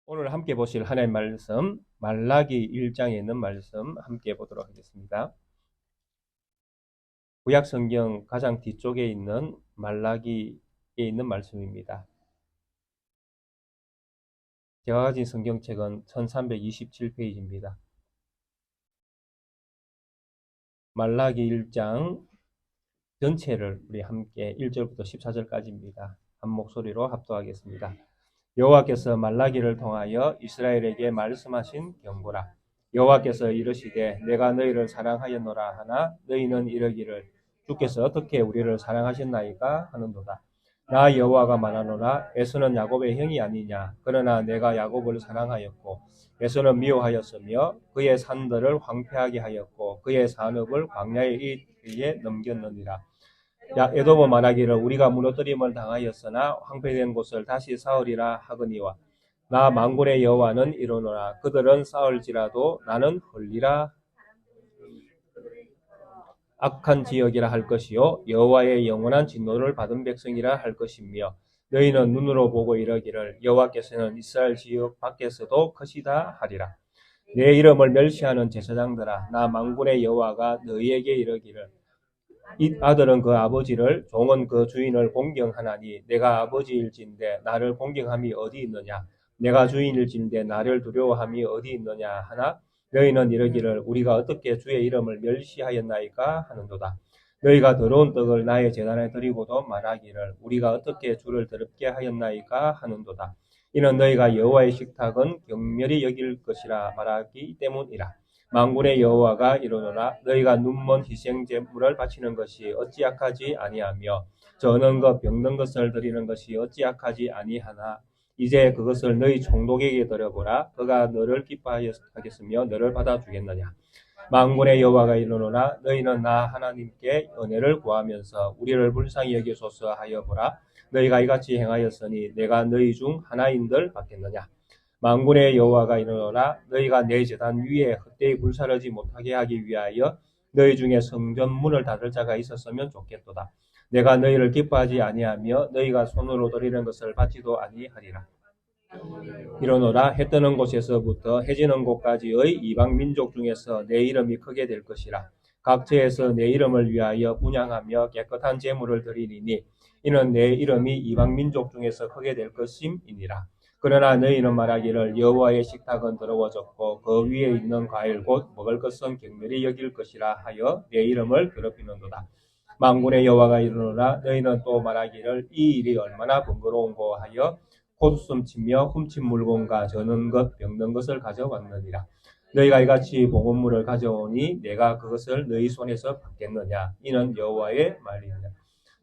오늘 함께 보실 하나님의 말씀, 말라기 1장에 있는 말씀 함께 보도록 하겠습니다. 구약 성경 가장 뒤쪽에 있는 말라기에 있는 말씀입니다. 제가 가진 성경책은 1327페이지입니다. 말라기 1장 전체를 우리 함께 1절부터 14절까지입니다. 한 목소리로 합독하겠습니다. 여호와께서 말라기를 통하여 이스라엘에게 말씀하신 경고라. 여호와께서 이르시되 내가 너희를 사랑하였노라 하나 너희는 이르기를 주께서 어떻게 우리를 사랑하셨나이까 하는도다. 나 여호와가 말하노라. 에서는 야곱의 형이 아니냐. 그러나 내가 야곱을 사랑하였고 에서는 미워하였으며 그의 산들을 황폐하게 하였고 그의 산업을 광야의 이에 넘겼느니라. 에도모 말하기를 우리가 무너뜨림을 당하였으나 황폐된 곳을 다시 쌓으리라 하거니와 나 만군의 여호와는 이르노라. 그들은 쌓을지라도 나는 헐리라. 악한 지역이라 할 것이요 여호와의 영원한 진노를 받은 백성이라 할 것이며 너희는 눈으로 보고 이르기를 여호와께서는 이스라엘 지역 밖에서도 크시다 하리라. 내 이름을 멸시하는 제사장들아 나 만군의 여호와가 너희에게 이르기를 이 아들은 그 아버지를 종은 그 주인을 공경하나니 내가 아버지일진데 나를 공경함이 어디 있느냐. 내가 주인일진데 나를 두려워함이 어디 있느냐 하나 너희는 이르기를 우리가 어떻게 주의 이름을 멸시하였나이까 하는도다. 너희가 더러운 떡을 나의 제단에 드리고도 말하기를 우리가 어떻게 주를 더럽게 하였나이까 하는도다. 이는 너희가 여호와의 식탁은 경멸히 여길 것이라 말하기 때문이라. 만군의 여호와가 이르노라. 너희가 눈먼 희생 제물을 바치는 것이 어찌 악하지 아니하며 저는 것 병든 것을 드리는 것이 어찌 악하지 아니하나 이제 그것을 너희 총독에게 드려보라. 그가 너를 기뻐하겠으며 너를 받아주겠느냐. 만군의 여호와가 이르노라. 너희는 나 하나님께 은혜를 구하면서 우리를 불쌍히 여기소서 하여 보라. 너희가 이같이 행하였으니 내가 너희 중 하나인들 받겠느냐. 만군의 여호와가 이르노라. 너희가 내 제단 위에 헛되이 불사르지 못하게 하기 위하여 너희 중에 성전 문을 닫을 자가 있었으면 좋겠도다. 내가 너희를 기뻐하지 아니하며 너희가 손으로 드리는 것을 받지도 아니하리라. 이르노라. 해 뜨는 곳에서부터 해 지는 곳까지의 이방 민족 중에서 내 이름이 크게 될 것이라. 각처에서 내 이름을 위하여 분향하며 깨끗한 제물을 드리리니 이는 내 이름이 이방 민족 중에서 크게 될 것임이니라. 그러나 너희는 말하기를 여호와의 식탁은 더러워졌고 그 위에 있는 과일 곧 먹을 것은 경멸히 여길 것이라 하여 내 이름을 더럽히는도다. 만군의 여호와가 이르노라. 너희는 또 말하기를 이 일이 얼마나 번거로운고 하여 콧웃음 치며 훔친 물건과 저는 것 병든 것을 가져왔느니라. 너희가 이같이 봉헌물을 가져오니 내가 그것을 너희 손에서 받겠느냐. 이는 여호와의 말이니라.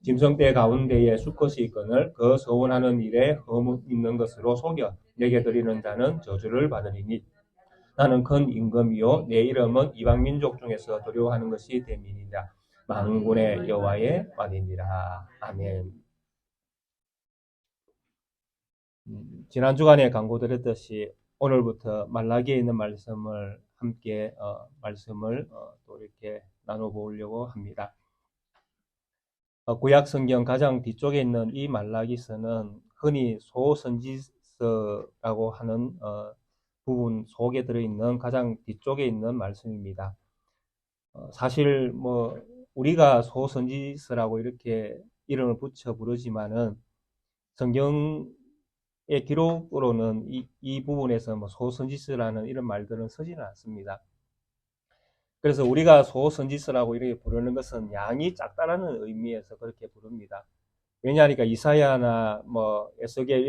짐승떼 가운데에 수컷이 있거늘 그 서원하는 일에 허물 있는 것으로 속여 내게 드리는 자는 저주를 받으리니 나는 큰 임금이요 내 이름은 이방 민족 중에서 두려워하는 것이 됨이니라. 만군의 여호와의 말이니라. 아멘. 지난 주간에 강구드렸듯이 오늘부터 말라기에 있는 말씀을 함께 또 이렇게 나눠보려고 합니다. 구약 성경 가장 뒤쪽에 있는 이 말라기서는 흔히 소선지서라고 하는 부분 속에 들어있는 가장 뒤쪽에 있는 말씀입니다. 사실 우리가 소선지서라고 이렇게 이름을 붙여 부르지만은 성경의 기록으로는 이 부분에서 소선지서라는 이런 말들은 서지는 않습니다. 그래서 우리가 소선지서라고 이렇게 부르는 것은 양이 작다라는 의미에서 그렇게 부릅니다. 왜냐하니까 이사야나 에스겔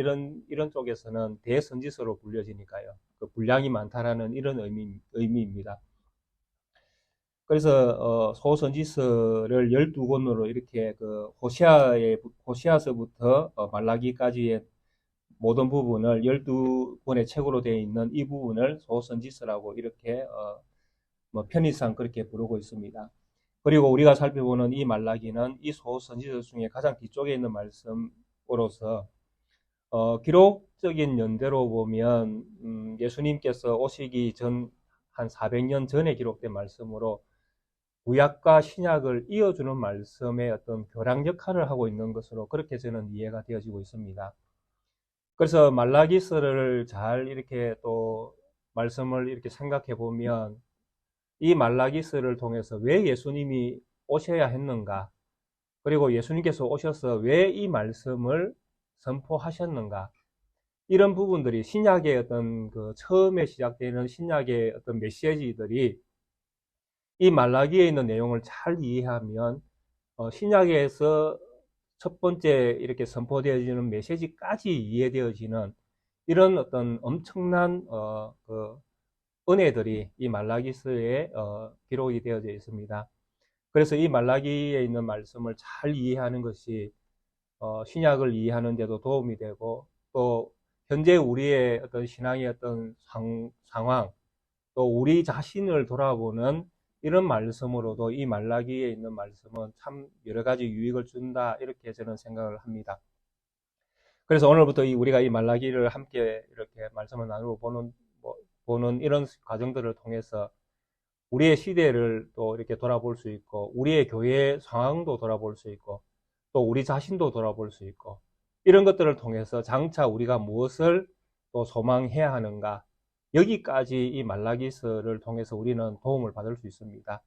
이런 쪽에서는 대선지서로 불려지니까요. 그 분량이 많다라는 이런 의미입니다. 그래서 소선지서를 12권으로 이렇게 그 호시아서부터 말라기까지의 모든 부분을 12권의 책으로 되어 있는 이 부분을 소선지서라고 이렇게 편의상 그렇게 부르고 있습니다. 그리고 우리가 살펴보는 이 말라기는 이 소선지서 중에 가장 뒤쪽에 있는 말씀으로서 기록적인 연대로 보면 예수님께서 오시기 전 한 400년 전에 기록된 말씀으로 구약과 신약을 이어주는 말씀의 어떤 교량 역할을 하고 있는 것으로 그렇게 저는 이해가 되어지고 있습니다. 그래서 말라기서를 잘 이렇게 또 말씀을 이렇게 생각해 보면 이 말라기서를 통해서 왜 예수님이 오셔야 했는가? 그리고 예수님께서 오셔서 왜 이 말씀을 선포하셨는가? 이런 부분들이 신약의 어떤 그 처음에 시작되는 신약의 어떤 메시지들이 이 말라기에 있는 내용을 잘 이해하면 신약에서 첫 번째 이렇게 선포되어지는 메시지까지 이해되어지는 이런 어떤 엄청난 그 은혜들이 이 말라기서에 기록이 되어져 있습니다. 그래서 이 말라기에 있는 말씀을 잘 이해하는 것이 신약을 이해하는 데도 도움이 되고 또 현재 우리의 어떤 신앙의 어떤 상황 또 우리 자신을 돌아보는 이런 말씀으로도 이 말라기에 있는 말씀은 참 여러 가지 유익을 준다 이렇게 저는 생각을 합니다. 그래서 오늘부터 우리가 이 말라기를 함께 이렇게 말씀을 나누고 보는 이런 과정들을 통해서 우리의 시대를 또 이렇게 돌아볼 수 있고 우리의 교회의 상황도 돌아볼 수 있고 또 우리 자신도 돌아볼 수 있고 이런 것들을 통해서 장차 우리가 무엇을 또 소망해야 하는가 여기까지 이 말라기서를 통해서 우리는 도움을 받을 수 있습니다.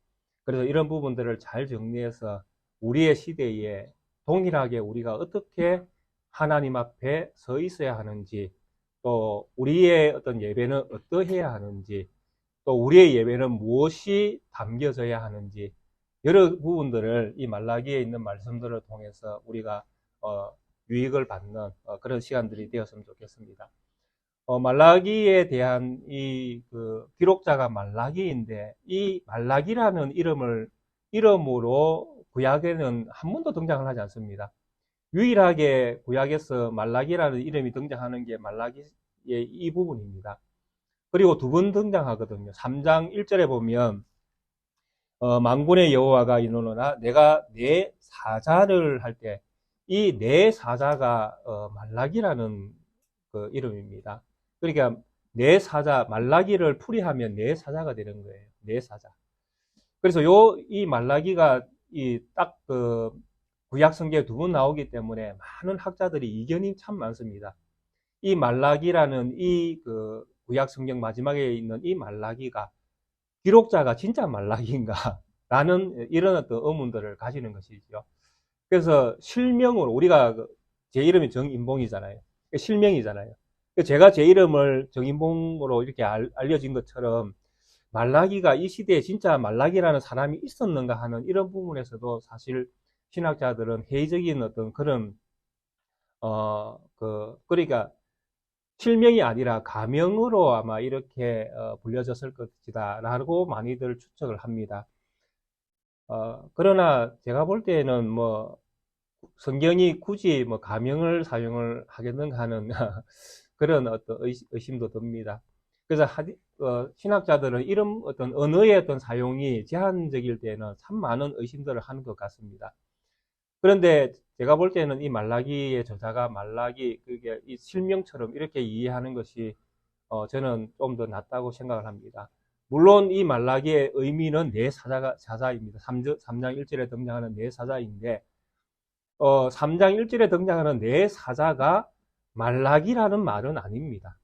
그래서 이런 부분들을 잘 정리해서 우리의 시대에 동일하게 우리가 어떻게 하나님 앞에 서 있어야 하는지 또 우리의 어떤 예배는 어떠해야 하는지 또 우리의 예배는 무엇이 담겨져야 하는지 여러 부분들을 이 말라기에 있는 말씀들을 통해서 우리가 유익을 받는 그런 시간들이 되었으면 좋겠습니다. 말라기에 대한 이 기록자가 말라기인데 이 말라기라는 이름으로 구약에는 한 번도 등장을 하지 않습니다. 유일하게 구약에서 말라기라는 이름이 등장하는 게 말라기의 이 부분입니다. 그리고 두 번 등장하거든요. 3장 1절에 보면 만군의 여호와가 이르노라 내가 내 사자를 할 때 이 내 사자가 말라기라는 그 이름입니다. 그러니까 내 사자 말라기를 풀이하면 내 사자가 되는 거예요. 내 사자. 그래서 이 말라기가 이 딱 그 구약 성경에 두 번 나오기 때문에 많은 학자들이 이견이 참 많습니다. 이 말라기라는 이 그 구약 성경 마지막에 있는 이 말라기가 기록자가 진짜 말라기인가? 라는 이런 어떤 의문들을 가지는 것이죠. 그래서 실명으로 우리가 제 이름이 정인봉이잖아요. 실명이잖아요. 제가 제 이름을 정인봉으로 이렇게 알려진 것처럼 말라기가 이 시대에 진짜 말라기라는 사람이 있었는가 하는 이런 부분에서도 사실 신학자들은 회의적인 어떤 그런 그러니까 실명이 아니라 가명으로 아마 이렇게 불려졌을 것이다 라고 많이들 추측을 합니다. 그러나 제가 볼 때에는 뭐 성경이 굳이 뭐 가명을 사용을 하겠는가 하는 그런 어떤 의심도 듭니다. 그래서 신학자들은 이런 어떤 언어의 어떤 사용이 제한적일 때는 참 많은 의심들을 하는 것 같습니다. 그런데 제가 볼 때는 이 말라기의 저자가 그게 이 실명처럼 이렇게 이해하는 것이 저는 좀 더 낫다고 생각을 합니다. 물론 이 말라기의 의미는 내 사자입니다. 3장 1절에 등장하는 내 사자인데 3장 1절에 등장하는 내 사자가 말라기라는 말은 아닙니다.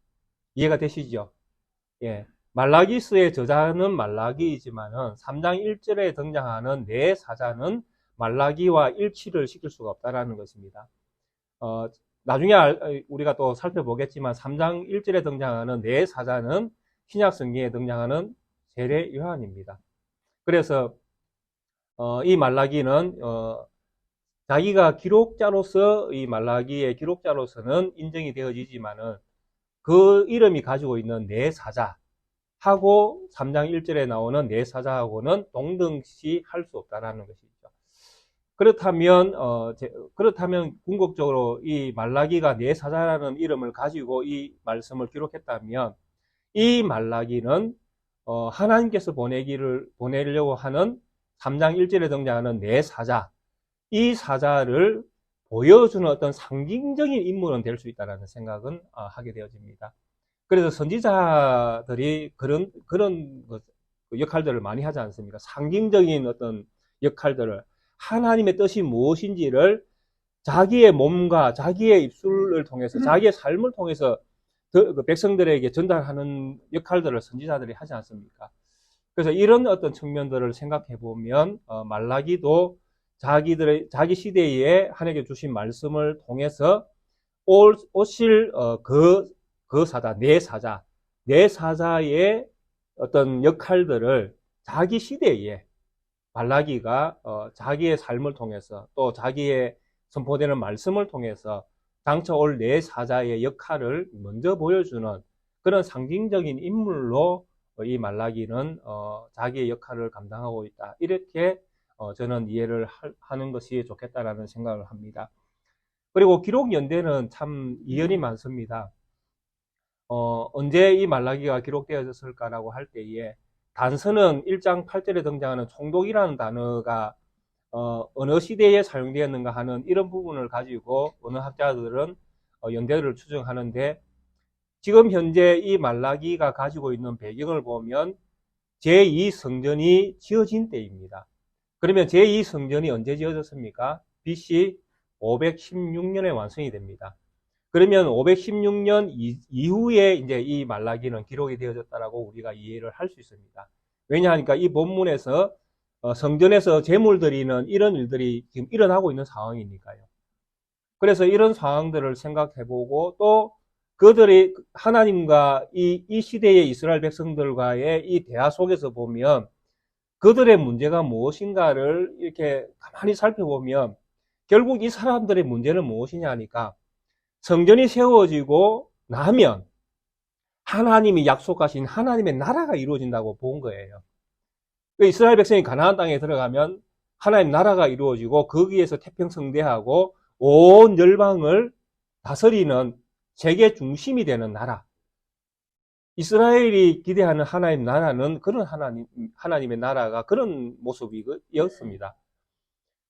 이해가 되시죠? 예. 말라기스의 저자는 말라기이지만은 3장 1절에 등장하는 내 사자는 말라기와 일치를 시킬 수가 없다라는 것입니다. 나중에 우리가 또 살펴보겠지만 3장 1절에 등장하는 내 사자는 신약 성경에 등장하는 세례 요한입니다. 그래서 이 말라기는 자기가 기록자로서 이 말라기의 기록자로서는 인정이 되어지지만은 그 이름이 가지고 있는 내 사자하고 3장 1절에 나오는 내 사자하고는 동등시 할 수 없다라는 것이죠. 그렇다면 궁극적으로 이 말라기가 내 사자라는 이름을 가지고 이 말씀을 기록했다면 이 말라기는 하나님께서 보내려고 하는 3장 1절에 등장하는 내 사자, 이 사자를 보여주는 어떤 상징적인 인물은 될 수 있다는 생각은 하게 되어집니다. 그래서 선지자들이 그런 역할들을 많이 하지 않습니까? 상징적인 어떤 역할들을 하나님의 뜻이 무엇인지를 자기의 몸과 자기의 입술을 통해서 자기의 삶을 통해서 그 백성들에게 전달하는 역할들을 선지자들이 하지 않습니까? 그래서 이런 어떤 측면들을 생각해 보면 말라기도 자기 시대에 하나님께 주신 말씀을 통해서 오실 그 사자, 내 사자의 어떤 역할들을 자기 시대에 말라기가 자기의 삶을 통해서 또 자기의 선포되는 말씀을 통해서 장차 올 내 사자의 역할을 먼저 보여주는 그런 상징적인 인물로 이 말라기는 자기의 역할을 감당하고 있다. 이렇게 저는 이해를 하는 것이 좋겠다라는 생각을 합니다. 그리고 기록 연대는 참 이연이 많습니다. 언제 이 말라기가 기록되어졌을까라고 할 때에 단서는 1장 8절에 등장하는 총독이라는 단어가 어느 시대에 사용되었는가 하는 이런 부분을 가지고 어느 학자들은 연대를 추정하는데, 지금 현재 이 말라기가 가지고 있는 배경을 보면 제2성전이 지어진 때입니다. 그러면 제2성전이 언제 지어졌습니까? BC 516년에 완성이 됩니다. 그러면 516년 이후에 이제 이 말라기는 기록이 되어졌다라고 우리가 이해를 할 수 있습니다. 왜냐하니까 이 본문에서 성전에서 제물 드리는 이런 일들이 지금 일어나고 있는 상황이니까요. 그래서 이런 상황들을 생각해보고 또 그들이 하나님과 이 시대의 이스라엘 백성들과의 이 대화 속에서 보면 그들의 문제가 무엇인가를 이렇게 가만히 살펴보면 결국 이 사람들의 문제는 무엇이냐 하니까 성전이 세워지고 나면 하나님이 약속하신 하나님의 나라가 이루어진다고 본 거예요. 이스라엘 백성이 가나안 땅에 들어가면 하나님 나라가 이루어지고 거기에서 태평성대하고 온 열방을 다스리는 세계 중심이 되는 나라. 이스라엘이 기대하는 하나님 나라는 그런 하나님의 나라가 그런 모습이었습니다.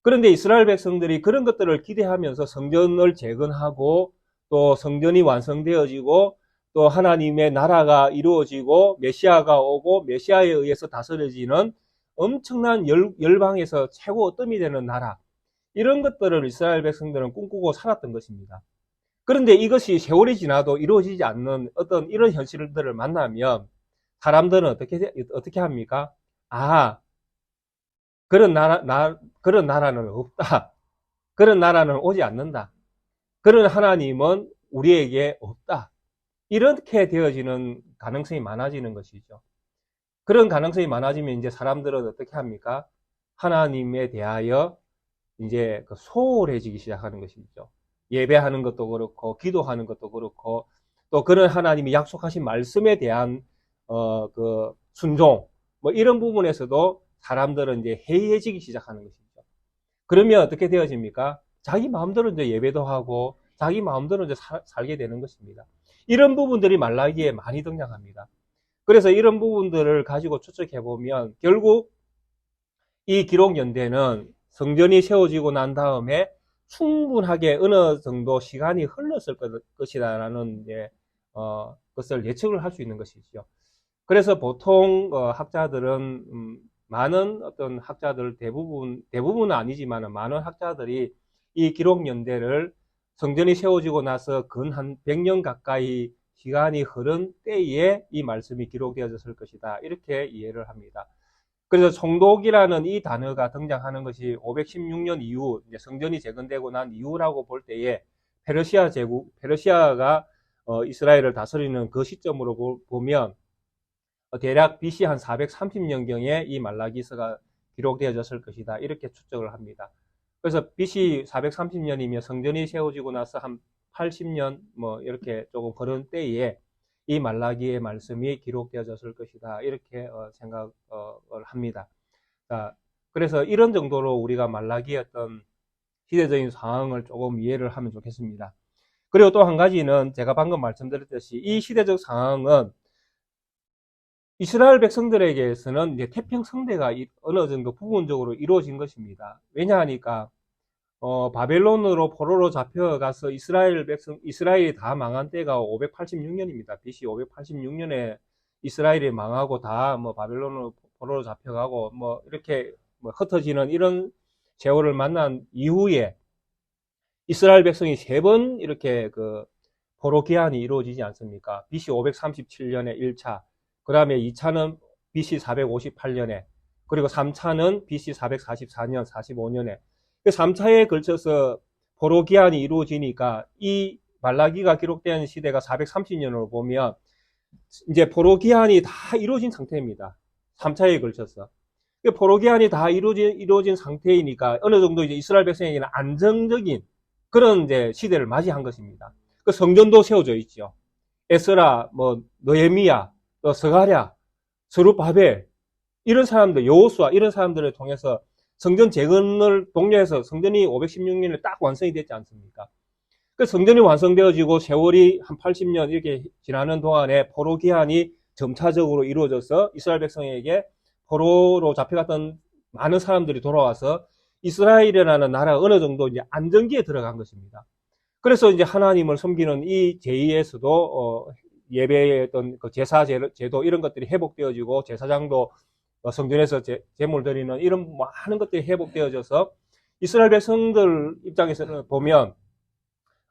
그런데 이스라엘 백성들이 그런 것들을 기대하면서 성전을 재건하고 또 성전이 완성되어지고 또 하나님의 나라가 이루어지고 메시아가 오고 메시아에 의해서 다스려지는 엄청난 열방에서 최고 어뜸이 되는 나라, 이런 것들을 이스라엘 백성들은 꿈꾸고 살았던 것입니다. 그런데 이것이 세월이 지나도 이루어지지 않는 어떤 이런 현실들을 만나면 사람들은 어떻게 합니까? 그런 나라는 없다. 그런 나라는 오지 않는다. 그런 하나님은 우리에게 없다. 이렇게 되어지는 가능성이 많아지는 것이죠. 그런 가능성이 많아지면 이제 사람들은 어떻게 합니까? 하나님에 대하여 이제 소홀해지기 시작하는 것이죠. 예배하는 것도 그렇고, 기도하는 것도 그렇고, 또 그런 하나님이 약속하신 말씀에 대한, 순종, 뭐 이런 부분에서도 사람들은 이제 해이해지기 시작하는 것이죠. 그러면 어떻게 되어집니까? 자기 마음대로 이제 예배도 하고, 자기 마음대로 이제 살게 되는 것입니다. 이런 부분들이 말라기에 많이 등장합니다. 그래서 이런 부분들을 가지고 추측해보면, 결국 이 기록 연대는 성전이 세워지고 난 다음에 충분하게 어느 정도 시간이 흘렀을 것이다라는 것을 예측을 할 수 있는 것이죠. 그래서 보통 학자들은 많은 어떤 학자들 대부분은 아니지만 많은 학자들이 이 기록 연대를 성전이 세워지고 나서 근 한 100년 가까이 시간이 흐른 때에 이 말씀이 기록되어졌을 것이다, 이렇게 이해를 합니다. 그래서 총독이라는 이 단어가 등장하는 것이 516년 이후, 이제 성전이 재건되고 난 이후라고 볼 때에 페르시아가 이스라엘을 다스리는 그 시점으로 보면 대략 BC 한 430년경에 이 말라기서가 기록되어졌을 것이다, 이렇게 추측을 합니다. 그래서 BC 430년이면 성전이 세워지고 나서 한 80년 뭐 이렇게 조금 걸은 때에 이 말라기의 말씀이 기록되어졌을 것이다, 이렇게 생각을 합니다. 자, 그래서 이런 정도로 우리가 말라기의 어떤 시대적인 상황을 조금 이해를 하면 좋겠습니다. 그리고 또 한 가지는 제가 방금 말씀드렸듯이 이 시대적 상황은 이스라엘 백성들에게서는 이제 태평성대가 어느 정도 부분적으로 이루어진 것입니다. 왜냐하니까 바벨론으로 포로로 잡혀가서 이스라엘이 다 망한 때가 586년입니다. BC 586년에 이스라엘이 망하고 다 뭐 바벨론으로 포로로 잡혀가고 뭐 이렇게 뭐 흩어지는 이런 세월을 만난 이후에 이스라엘 백성이 세 번 이렇게 그 포로 귀환이 이루어지지 않습니까? BC 537년에 1차, 그 다음에 2차는 BC 458년에, 그리고 3차는 BC 444년, 45년에, 그 3차에 걸쳐서 포로 귀환이 이루어지니까 이 말라기가 기록된 시대가 430년으로 보면 이제 포로 귀환이 다 이루어진 상태입니다. 3차에 걸쳐서. 포로 귀환이 다 이루어진 상태이니까 어느 정도 이제 이스라엘 백성에게는 안정적인 그런 이제 시대를 맞이한 것입니다. 그 성전도 세워져 있죠. 에스라, 뭐 느헤미야, 또 스가랴, 스룹바벨 이런 사람들, 여호수아 이런 사람들을 통해서 성전 재건을 독려해서 성전이 516년에 딱 완성이 됐지 않습니까? 그 성전이 완성되어지고 세월이 한 80년 이렇게 지나는 동안에 포로 기한이 점차적으로 이루어져서 이스라엘 백성에게 포로로 잡혀갔던 많은 사람들이 돌아와서 이스라엘이라는 나라가 어느 정도 이제 안정기에 들어간 것입니다. 그래서 이제 하나님을 섬기는 이 제의에서도 예배의 어떤 그 제사 제도 이런 것들이 회복되어지고 제사장도 성전에서 제물 드리는 이런 많은 것들이 회복되어져서 이스라엘 백성들 입장에서는 보면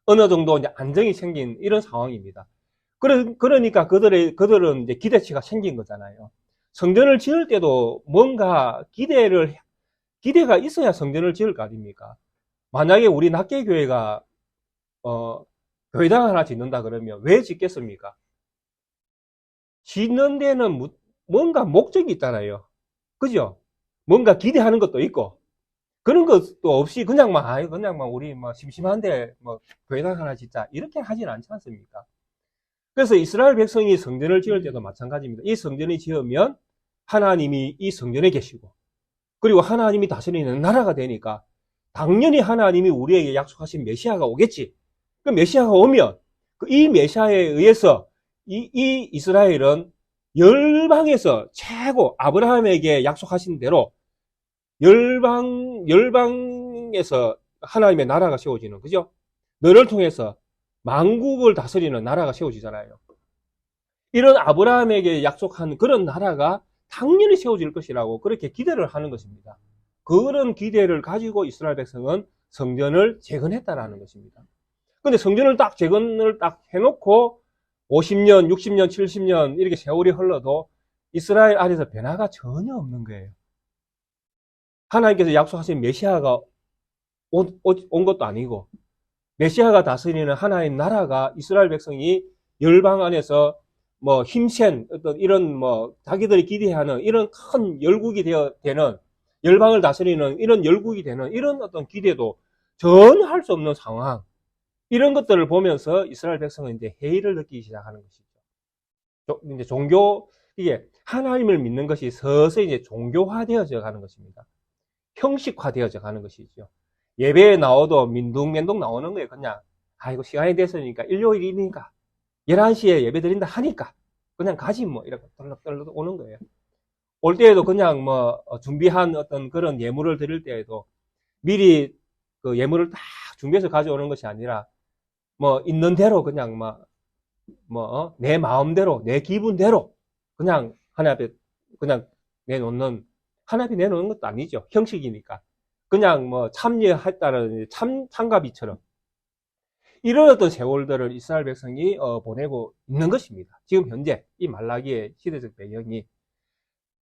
어느 정도 이제 안정이 생긴 이런 상황입니다. 그러니까 그들은 이제 기대치가 생긴 거잖아요. 성전을 지을 때도 뭔가 기대가 있어야 성전을 지을 거 아닙니까? 만약에 우리 낙계교회가 교회당 하나 짓는다 그러면 왜 짓겠습니까? 짓는 데는 뭔가 목적이 있잖아요. 그죠? 뭔가 기대하는 것도 있고, 그런 것도 없이 그냥 우리 심심한데 교회당 하나 짓자. 이렇게 하진 않지 않습니까? 그래서 이스라엘 백성이 성전을 지을 때도 마찬가지입니다. 이 성전이 지으면 하나님이 이 성전에 계시고, 그리고 하나님이 다스리는 나라가 되니까 당연히 하나님이 우리에게 약속하신 메시아가 오겠지. 그 메시아가 오면 이 메시아에 의해서 이 이스라엘은 열방에서 최고 아브라함에게 약속하신 대로 열방에서 하나님의 나라가 세워지는, 그죠? 너를 통해서 만국을 다스리는 나라가 세워지잖아요. 이런 아브라함에게 약속한 그런 나라가 당연히 세워질 것이라고 그렇게 기대를 하는 것입니다. 그런 기대를 가지고 이스라엘 백성은 성전을 재건했다라는 것입니다. 근데 성전을 재건을 해놓고 50년, 60년, 70년 이렇게 세월이 흘러도 이스라엘 안에서 변화가 전혀 없는 거예요. 하나님께서 약속하신 메시아가 온 것도 아니고, 메시아가 다스리는 하나님 나라가 이스라엘 백성이 열방 안에서 힘센 어떤 이런 자기들이 기대하는 이런 큰 열국이 되는, 열방을 다스리는 이런 열국이 되는 이런 어떤 기대도 전혀 할 수 없는 상황, 이런 것들을 보면서 이스라엘 백성은 이제 회의를 느끼기 시작하는 것이죠. 이제 이게 하나님을 믿는 것이 서서히 이제 종교화되어져 가는 것입니다. 형식화되어져 가는 것이죠. 예배에 나와도 민둥맨둥 나오는 거예요. 그냥 이거 시간이 됐으니까 일요일이니까 11시에 예배 드린다 하니까 그냥 가지 이렇게 떨럭떨럭 오는 거예요. 올 때에도 그냥 준비한 어떤 그런 예물을 드릴 때에도 미리 그 예물을 딱 준비해서 가져오는 것이 아니라 있는 대로 그냥 내 마음대로 내 기분대로 그냥 하나님 앞에 그냥 하나님 앞에 내놓는 것도 아니죠. 형식이니까. 그냥 참여했다는 참가비처럼 이런 어떤 세월들을 이스라엘 백성이 보내고 있는 것입니다. 지금 현재 이 말라기의 시대적 배경이.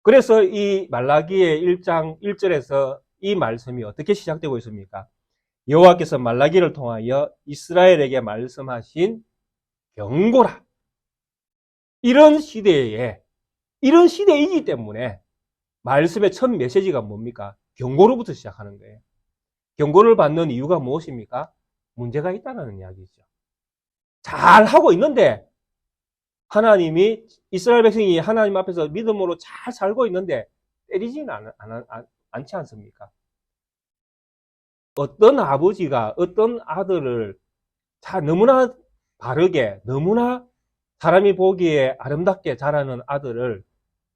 그래서 이 말라기의 1장 1절에서 이 말씀이 어떻게 시작되고 있습니까? 여호와께서 말라기를 통하여 이스라엘에게 말씀하신 경고라. 이런 시대이기 때문에 말씀의 첫 메시지가 뭡니까? 경고로부터 시작하는 거예요. 경고를 받는 이유가 무엇입니까? 문제가 있다는 이야기죠. 잘 하고 있는데 하나님이 이스라엘 백성이 하나님 앞에서 믿음으로 잘 살고 있는데 때리지는 않지 않습니까? 어떤 아버지가 어떤 아들을 너무나 바르게, 너무나 사람이 보기에 아름답게 자라는 아들을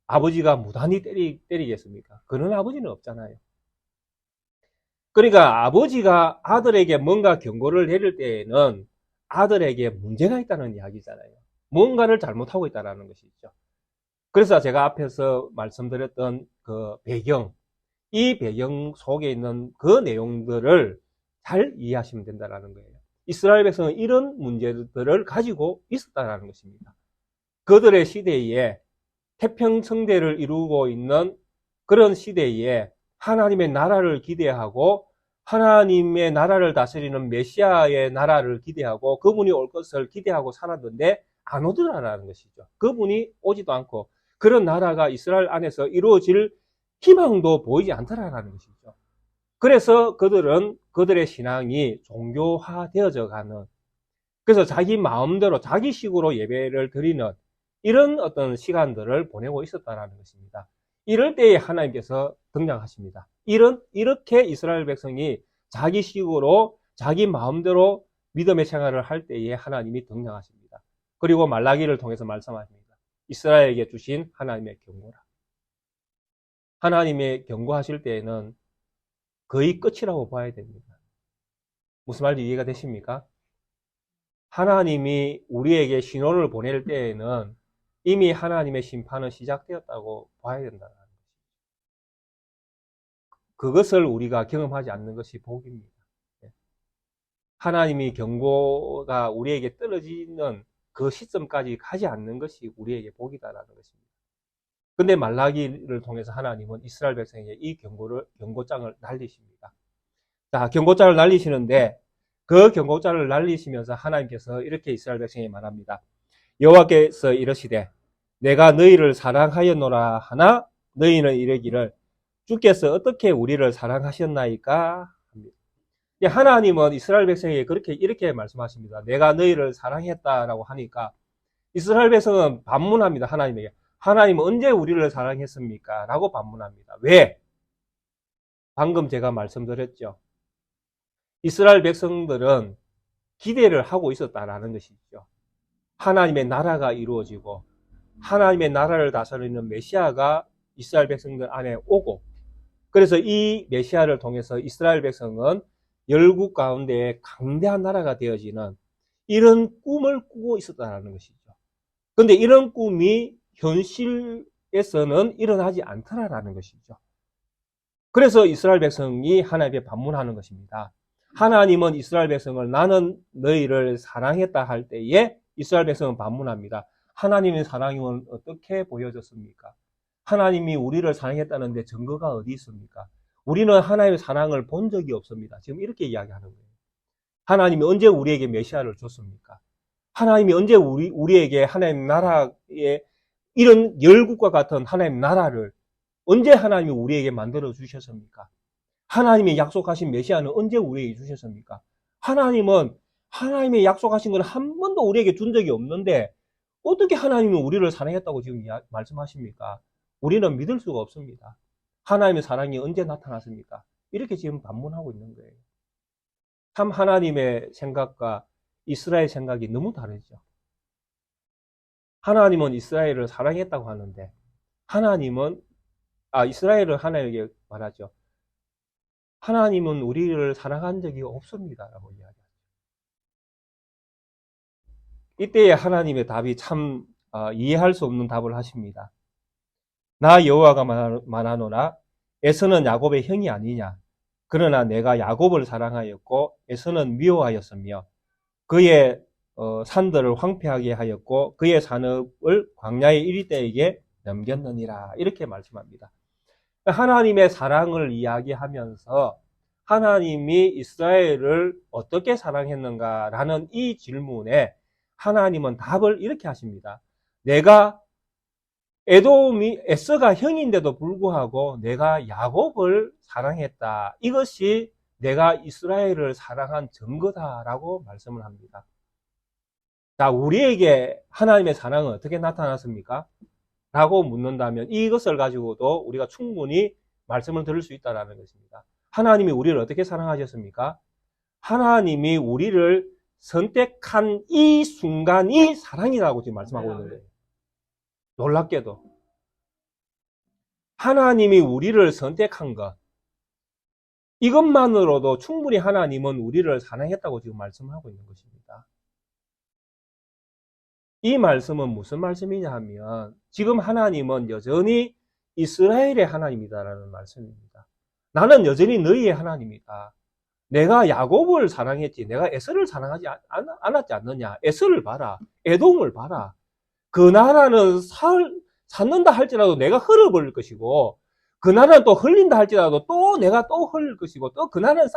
아버지가 무단히 때리겠습니까? 그런 아버지는 없잖아요. 그러니까 아버지가 아들에게 뭔가 경고를 내릴 때에는 아들에게 문제가 있다는 이야기잖아요. 뭔가를 잘못하고 있다는 것이죠. 그래서 제가 앞에서 말씀드렸던 그 배경, 이 배경 속에 있는 그 내용들을 잘 이해하시면 된다는 거예요. 이스라엘 백성은 이런 문제들을 가지고 있었다는 것입니다. 그들의 시대에 태평성대를 이루고 있는 그런 시대에 하나님의 나라를 기대하고 하나님의 나라를 다스리는 메시아의 나라를 기대하고 그분이 올 것을 기대하고 살았는데 안 오더라라는 것이죠. 그분이 오지도 않고 그런 나라가 이스라엘 안에서 이루어질 희망도 보이지 않더라라는 것이죠. 그래서 그들은 그들의 신앙이 종교화되어져 가는, 그래서 자기 마음대로 자기식으로 예배를 드리는 이런 어떤 시간들을 보내고 있었다는 것입니다. 이럴 때에 하나님께서 등장하십니다. 이렇게 이스라엘 백성이 자기식으로 자기 마음대로 믿음의 생활을 할 때에 하나님이 등장하십니다. 그리고 말라기를 통해서 말씀하십니다. 이스라엘에게 주신 하나님의 경고라. 하나님의 경고하실 때에는 거의 끝이라고 봐야 됩니다. 무슨 말인지 이해가 되십니까? 하나님이 우리에게 신호를 보낼 때에는 이미 하나님의 심판은 시작되었다고 봐야 된다는 것입니다. 그것을 우리가 경험하지 않는 것이 복입니다. 하나님이 경고가 우리에게 떨어지는 그 시점까지 가지 않는 것이 우리에게 복이다라는 것입니다. 근데 말라기를 통해서 하나님은 이스라엘 백성에게 이 경고장을 날리십니다. 자, 경고장을 날리시는데 그 경고장을 날리시면서 하나님께서 이렇게 이스라엘 백성에게 말합니다. 여호와께서 이러시되 내가 너희를 사랑하였노라 하나 너희는 이르기를 주께서 어떻게 우리를 사랑하셨나이까 합니다. 하나님은 이스라엘 백성에게 이렇게 말씀하십니다. 내가 너희를 사랑했다라고 하니까 이스라엘 백성은 반문합니다. 하나님에게. 하나님은 언제 우리를 사랑했습니까? 라고 반문합니다. 왜? 방금 제가 말씀드렸죠. 이스라엘 백성들은 기대를 하고 있었다라는 것이죠. 하나님의 나라가 이루어지고 하나님의 나라를 다스리는 메시아가 이스라엘 백성들 안에 오고, 그래서 이 메시아를 통해서 이스라엘 백성은 열국 가운데 강대한 나라가 되어지는 이런 꿈을 꾸고 있었다는 것이죠. 그런데 이런 꿈이 현실에서는 일어나지 않더라라는 것이죠. 그래서 이스라엘 백성이 하나님께 반문하는 것입니다. 하나님은 이스라엘 백성을 나는 너희를 사랑했다 할 때에 이스라엘 백성은 반문합니다. 하나님의 사랑은 어떻게 보여졌습니까? 하나님이 우리를 사랑했다는데 증거가 어디 있습니까? 우리는 하나님의 사랑을 본 적이 없습니다. 지금 이렇게 이야기하는 거예요. 하나님이 언제 우리에게 메시아를 줬습니까? 하나님이 언제 우리에게 하나님 나라의 이런 열국과 같은 하나님 나라를 언제 하나님이 우리에게 만들어 주셨습니까? 하나님이 약속하신 메시아는 언제 우리에게 주셨습니까? 하나님은 하나님의 약속하신 걸 한 번도 우리에게 준 적이 없는데 어떻게 하나님은 우리를 사랑했다고 지금 말씀하십니까? 우리는 믿을 수가 없습니다. 하나님의 사랑이 언제 나타났습니까? 이렇게 지금 반문하고 있는 거예요. 참 하나님의 생각과 이스라엘 생각이 너무 다르죠. 하나님은 이스라엘을 사랑했다고 하는데 이스라엘은 하나님에게 말하죠. 하나님은 우리를 사랑한 적이 없습니다. 라고 이야기하죠. 이때에 하나님의 답이 참 이해할 수 없는 답을 하십니다. 나 여호와가 말하노라 에서는 야곱의 형이 아니냐. 그러나 내가 야곱을 사랑하였고 에서는 미워하였으며 그의 산들을 황폐하게 하였고 그의 산업을 광야의 이리떼에게 넘겼느니라. 이렇게 말씀합니다. 하나님의 사랑을 이야기하면서 하나님이 이스라엘을 어떻게 사랑했는가라는 이 질문에 하나님은 답을 이렇게 하십니다. 내가 에서가 형인데도 불구하고 내가 야곱을 사랑했다. 이것이 내가 이스라엘을 사랑한 증거다라고 말씀을 합니다. 자, 우리에게 하나님의 사랑은 어떻게 나타났습니까? 라고 묻는다면 이것을 가지고도 우리가 충분히 말씀을 들을 수 있다는 것입니다. 하나님이 우리를 어떻게 사랑하셨습니까? 하나님이 우리를 선택한 이 순간이 사랑이라고 지금 말씀하고 있는 거예요. 놀랍게도 하나님이 우리를 선택한 것, 이것만으로도 충분히 하나님은 우리를 사랑했다고 지금 말씀하고 있는 것입니다. 이 말씀은 무슨 말씀이냐 하면 지금 하나님은 여전히 이스라엘의 하나님이다라는 말씀입니다. 나는 여전히 너희의 하나님이다. 내가 야곱을 사랑했지 내가 에서를 사랑하지 않았지 않느냐. 에서를 봐라. 에돔을 봐라. 그 나라는 샀는다 할지라도 내가 흘려버릴 것이고 그 나라는 또 흘린다 할지라도 또 내가 또 흘릴 것이고 또 그 나라는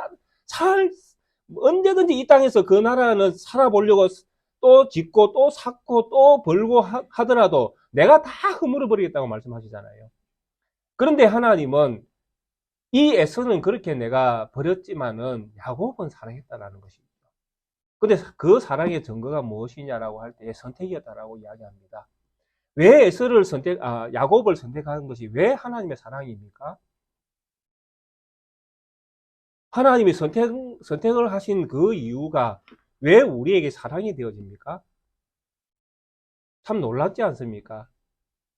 언제든지 이 땅에서 그 나라는 살아보려고 또 짓고 또 샀고 또 벌고 하더라도 내가 다 허물어 버리겠다고 말씀하시잖아요. 그런데 하나님은 이 에서는 그렇게 내가 버렸지만은 야곱은 사랑했다라는 것입니다. 근데 그 사랑의 증거가 무엇이냐라고 할 때 선택이었다라고 이야기합니다. 왜 야곱을 선택한 것이 왜 하나님의 사랑입니까? 하나님이 선택을 하신 그 이유가 왜 우리에게 사랑이 되어집니까? 참 놀랍지 않습니까?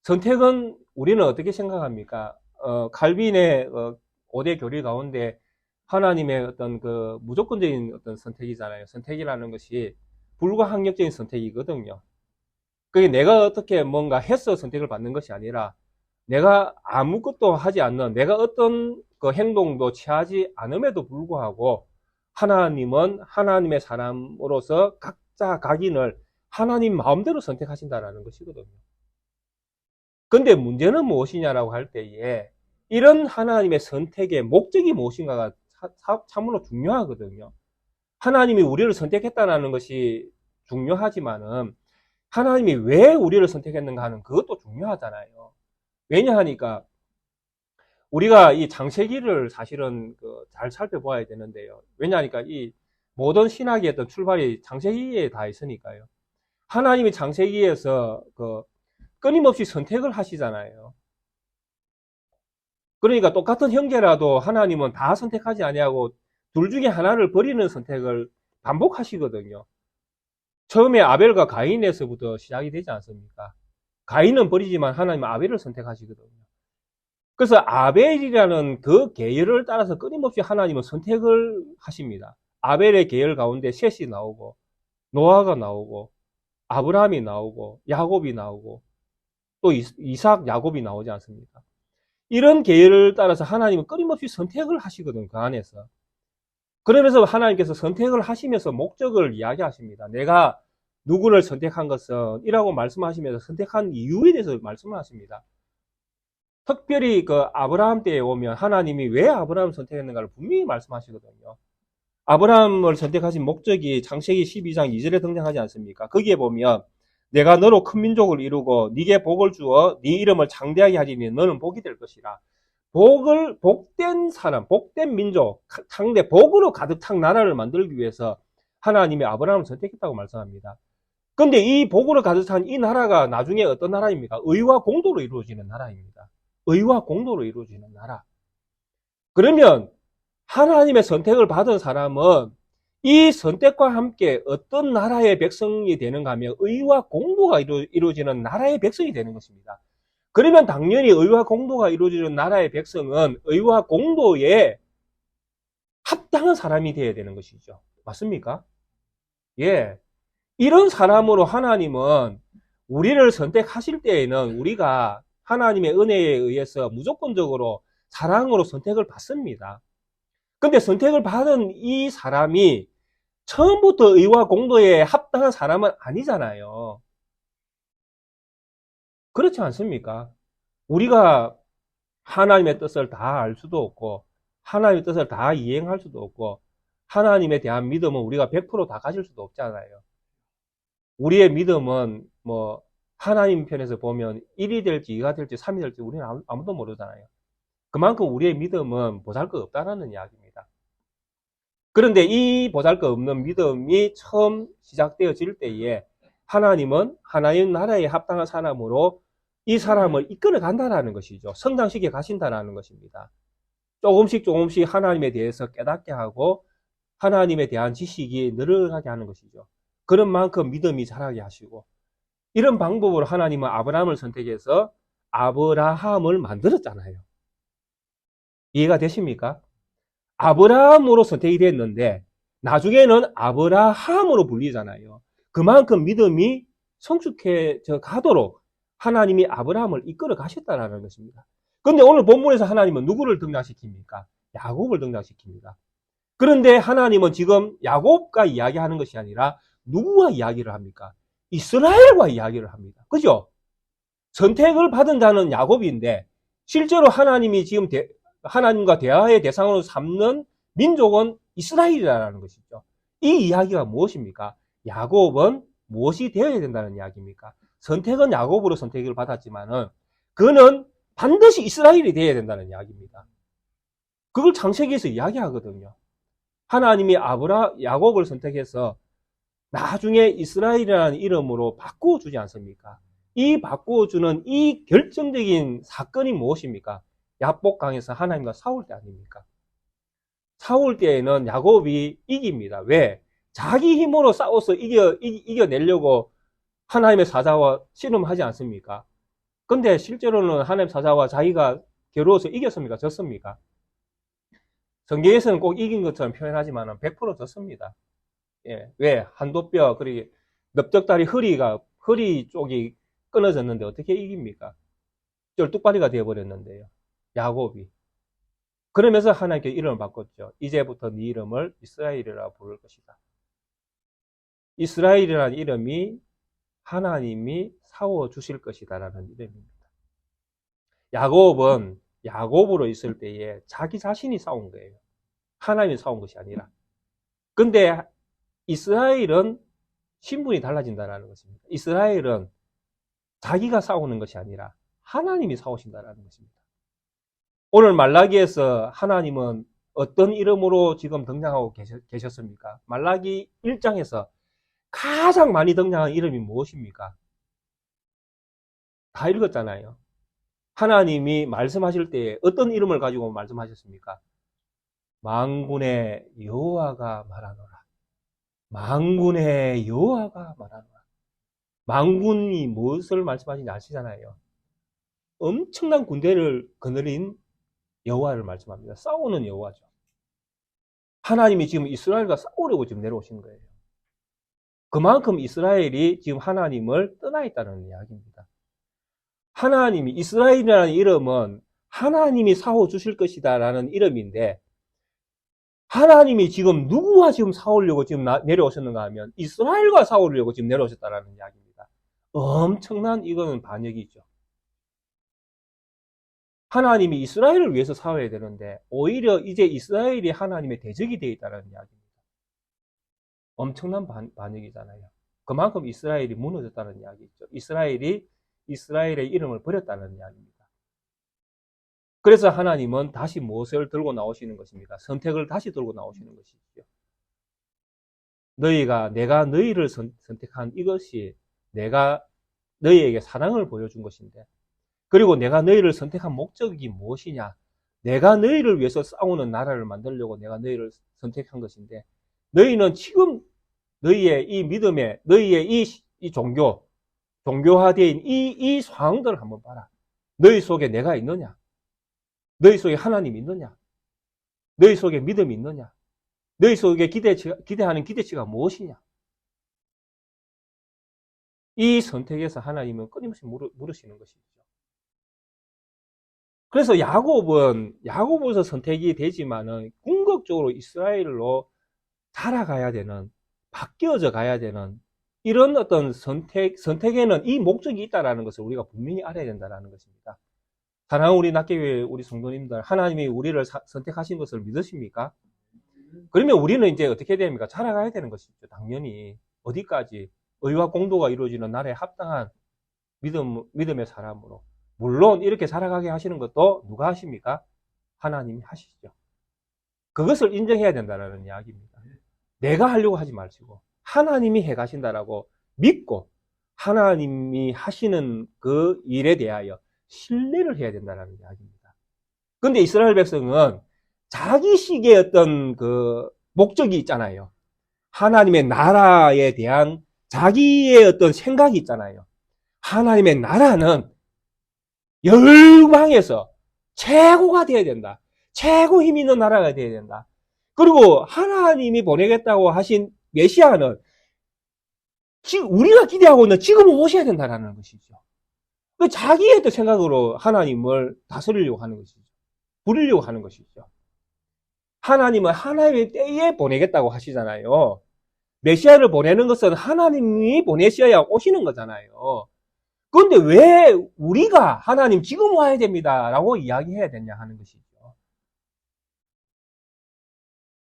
선택은 우리는 어떻게 생각합니까? 칼빈의 5대 교리 가운데 하나님의 어떤 그 무조건적인 어떤 선택이잖아요. 선택이라는 것이 불가항력적인 선택이거든요. 그게 내가 어떻게 뭔가 해서 선택을 받는 것이 아니라 내가 아무것도 하지 않는 내가 어떤 그 행동도 취하지 않음에도 불구하고 하나님은 하나님의 사람으로서 각자 각인을 하나님 마음대로 선택하신다라는 것이거든요. 근데 문제는 무엇이냐라고 할 때에 이런 하나님의 선택의 목적이 무엇인가가 참으로 중요하거든요. 하나님이 우리를 선택했다는 것이 중요하지만은 하나님이 왜 우리를 선택했는가 하는 그것도 중요하잖아요. 왜냐하니까 우리가 이 창세기를 사실은 잘 살펴보아야 되는데요. 왜냐하니까 이 모든 신학의 어떤 출발이 창세기에 다 있으니까요. 하나님이 창세기에서 끊임없이 선택을 하시잖아요. 그러니까 똑같은 형제라도 하나님은 다 선택하지 아니하고 둘 중에 하나를 버리는 선택을 반복하시거든요. 처음에 아벨과 가인에서부터 시작이 되지 않습니까? 가인은 버리지만 하나님은 아벨을 선택하시거든요. 그래서 아벨이라는 그 계열을 따라서 끊임없이 하나님은 선택을 하십니다. 아벨의 계열 가운데 셋이 나오고 노아가 나오고 아브라함이 나오고 야곱이 나오고 또 이삭, 야곱이 나오지 않습니까? 이런 계열을 따라서 하나님은 끊임없이 선택을 하시거든요. 그 안에서. 그러면서 하나님께서 선택을 하시면서 목적을 이야기하십니다. 내가 누구를 선택한 것은 이라고 말씀하시면서 선택한 이유에 대해서 말씀을 하십니다. 특별히 아브라함 때에 오면 하나님이 왜 아브라함을 선택했는가를 분명히 말씀하시거든요. 아브라함을 선택하신 목적이 창세기 12장 2절에 등장하지 않습니까? 거기에 보면 내가 너로 큰 민족을 이루고 네게 복을 주어 네 이름을 창대하게 하리니 너는 복이 될 것이라. 복된 사람, 복된 민족, 창대 복으로 가득 찬 나라를 만들기 위해서 하나님이 아브라함을 선택했다고 말씀합니다. 근데 이 복으로 가득 찬 이 나라가 나중에 어떤 나라입니까? 의와 공도로 이루어지는 나라입니다. 의와 공도로 이루어지는 나라. 그러면 하나님의 선택을 받은 사람은 이 선택과 함께 어떤 나라의 백성이 되는가 하면 의와 공도가 이루어지는 나라의 백성이 되는 것입니다. 그러면 당연히 의와 공도가 이루어지는 나라의 백성은 의와 공도에 합당한 사람이 되어야 되는 것이죠. 맞습니까? 예. 이런 사람으로 하나님은 우리를 선택하실 때에는 우리가 하나님의 은혜에 의해서 무조건적으로 사랑으로 선택을 받습니다. 근데 선택을 받은 이 사람이 처음부터 의와 공도에 합당한 사람은 아니잖아요. 그렇지 않습니까? 우리가 하나님의 뜻을 다 알 수도 없고 하나님의 뜻을 다 이행할 수도 없고 하나님에 대한 믿음은 우리가 100% 다 가질 수도 없잖아요. 우리의 믿음은 하나님 편에서 보면 1이 될지 2가 될지 3이 될지 우리는 아무도 모르잖아요. 그만큼 우리의 믿음은 보잘것없다는 이야기입니다. 그런데 이 보잘것없는 믿음이 처음 시작되어질 때에 하나님은 하나님 나라에 합당한 사람으로 이 사람을 이끌어 간다는 것이죠. 성장시켜 가신다는 것입니다. 조금씩 하나님에 대해서 깨닫게 하고 하나님에 대한 지식이 늘어나게 하는 것이죠. 그런 만큼 믿음이 자라게 하시고 이런 방법으로 하나님은 아브라함을 선택해서 아브라함을 만들었잖아요. 이해가 되십니까? 아브라함으로 선택이 됐는데 나중에는 아브라함으로 불리잖아요. 그만큼 믿음이 성숙해져 가도록 하나님이 아브라함을 이끌어 가셨다는 것입니다. 그런데 오늘 본문에서 하나님은 누구를 등장시킵니까? 야곱을 등장시킵니다. 그런데 하나님은 지금 야곱과 이야기하는 것이 아니라 누구와 이야기를 합니까? 이스라엘과 이야기를 합니다. 그죠? 선택을 받은 자는 야곱인데 실제로 하나님이 지금 하나님과 대화의 대상으로 삼는 민족은 이스라엘이라는 것이죠. 이 이야기가 무엇입니까? 야곱은 무엇이 되어야 된다는 이야기입니까? 선택은 야곱으로 선택을 받았지만은 그는 반드시 이스라엘이 되어야 된다는 이야기입니다. 그걸 창세기에서 이야기하거든요. 하나님이 야곱을 선택해서 나중에 이스라엘이라는 이름으로 바꾸어주지 않습니까? 이 바꾸어주는 이 결정적인 사건이 무엇입니까? 야복강에서 하나님과 싸울 때 아닙니까? 싸울 때에는 야곱이 이깁니다. 왜? 자기 힘으로 싸워서 이겨내려고 하나님의 사자와 씨름하지 않습니까? 근데 실제로는 하나님 사자와 자기가 겨루어서 이겼습니까? 졌습니까? 성경에서는 꼭 이긴 것처럼 표현하지만 100% 졌습니다. 예. 왜? 한도뼈, 그리고 넓적다리 허리 쪽이 끊어졌는데 어떻게 이깁니까? 쩔뚝발이가 되어버렸는데요. 야곱이. 그러면서 하나님께 이름을 바꿨죠. 이제부터 네 이름을 이스라엘이라 부를 것이다. 이스라엘이라는 이름이 하나님이 사워주실 것이다 라는 이름입니다. 야곱은 야곱으로 있을 때에 자기 자신이 싸운 거예요. 하나님이 싸운 것이 아니라. 근데 이스라엘은 신분이 달라진다는 것입니다. 이스라엘은 자기가 싸우는 것이 아니라 하나님이 싸우신다는 것입니다. 오늘 말라기에서 하나님은 어떤 이름으로 지금 등장하고 계셨습니까? 말라기 1장에서 가장 많이 등장한 이름이 무엇입니까? 다 읽었잖아요. 하나님이 말씀하실 때 어떤 이름을 가지고 말씀하셨습니까? 만군의 여호와가 말하노라. 만군의 여호와가 말하노라. 만군이 무엇을 말씀하시는지 아시잖아요. 엄청난 군대를 거느린 여호와를 말씀합니다. 싸우는 여호와죠. 하나님이 지금 이스라엘과 싸우려고 지금 내려오신 거예요. 그만큼 이스라엘이 지금 하나님을 떠나 있다는 이야기입니다. 하나님이 이스라엘이라는 이름은 하나님이 싸워주실 것이다 라는 이름인데 하나님이 지금 누구와 지금 싸우려고 지금 내려오셨는가 하면 이스라엘과 싸우려고 지금 내려오셨다라는 이야기입니다. 엄청난 이거는 반역이죠. 하나님이 이스라엘을 위해서 싸워야 되는데 오히려 이제 이스라엘이 하나님의 대적이 되어 있다는 이야기입니다. 엄청난 반역이잖아요. 그만큼 이스라엘이 무너졌다는 이야기죠. 이스라엘이 이스라엘의 이름을 버렸다는 이야기입니다. 그래서 하나님은 다시 무엇을 들고 나오시는 것입니까? 선택을 다시 들고 나오시는 것이죠. 내가 너희를 선택한 이것이 내가 너희에게 사랑을 보여준 것인데 그리고 내가 너희를 선택한 목적이 무엇이냐? 내가 너희를 위해서 싸우는 나라를 만들려고 내가 너희를 선택한 것인데 너희는 지금 너희의 이 믿음에 너희의 이 종교화된 이 상황들을 한번 봐라. 너희 속에 내가 있느냐? 너희 속에 하나님이 있느냐? 너희 속에 믿음이 있느냐? 너희 속에 기대하는 기대치가 무엇이냐? 이 선택에서 하나님은 끊임없이 물으시는 것이죠. 그래서 야곱으로서 선택이 되지만은 궁극적으로 이스라엘로 자라가야 되는, 바뀌어져 가야 되는 이런 어떤 선택에는 이 목적이 있다라는 것을 우리가 분명히 알아야 된다는 것입니다. 사랑하는 우리 낙계교회 우리 성도님들, 하나님이 우리를 선택하신 것을 믿으십니까? 그러면 우리는 이제 어떻게 됩니까? 자라가야 되는 것이죠. 당연히 어디까지 의와 공도가 이루어지는 나라에 합당한 믿음의 사람으로. 물론 이렇게 살아가게 하시는 것도 누가 하십니까? 하나님이 하시죠. 그것을 인정해야 된다는 이야기입니다. 내가 하려고 하지 마시고 하나님이 해가신다라고 믿고 하나님이 하시는 그 일에 대하여 신뢰를 해야 된다는 이야기입니다. 그런데 이스라엘 백성은 자기식의 어떤 그 목적이 있잖아요. 하나님의 나라에 대한 자기의 어떤 생각이 있잖아요. 하나님의 나라는 열방에서 최고가 되어야 된다. 최고 힘 있는 나라가 되어야 된다. 그리고 하나님이 보내겠다고 하신 메시아는 우리가 기대하고 있는 지금 오셔야 된다는 것이죠. 자기의 또 생각으로 하나님을 다스리려고 하는 것이죠. 부리려고 하는 것이죠. 하나님은 하나님의 때에 보내겠다고 하시잖아요. 메시아를 보내는 것은 하나님이 보내셔야 오시는 거잖아요. 그런데 왜 우리가 하나님 지금 와야 됩니다 라고 이야기해야 되냐 하는 것이죠.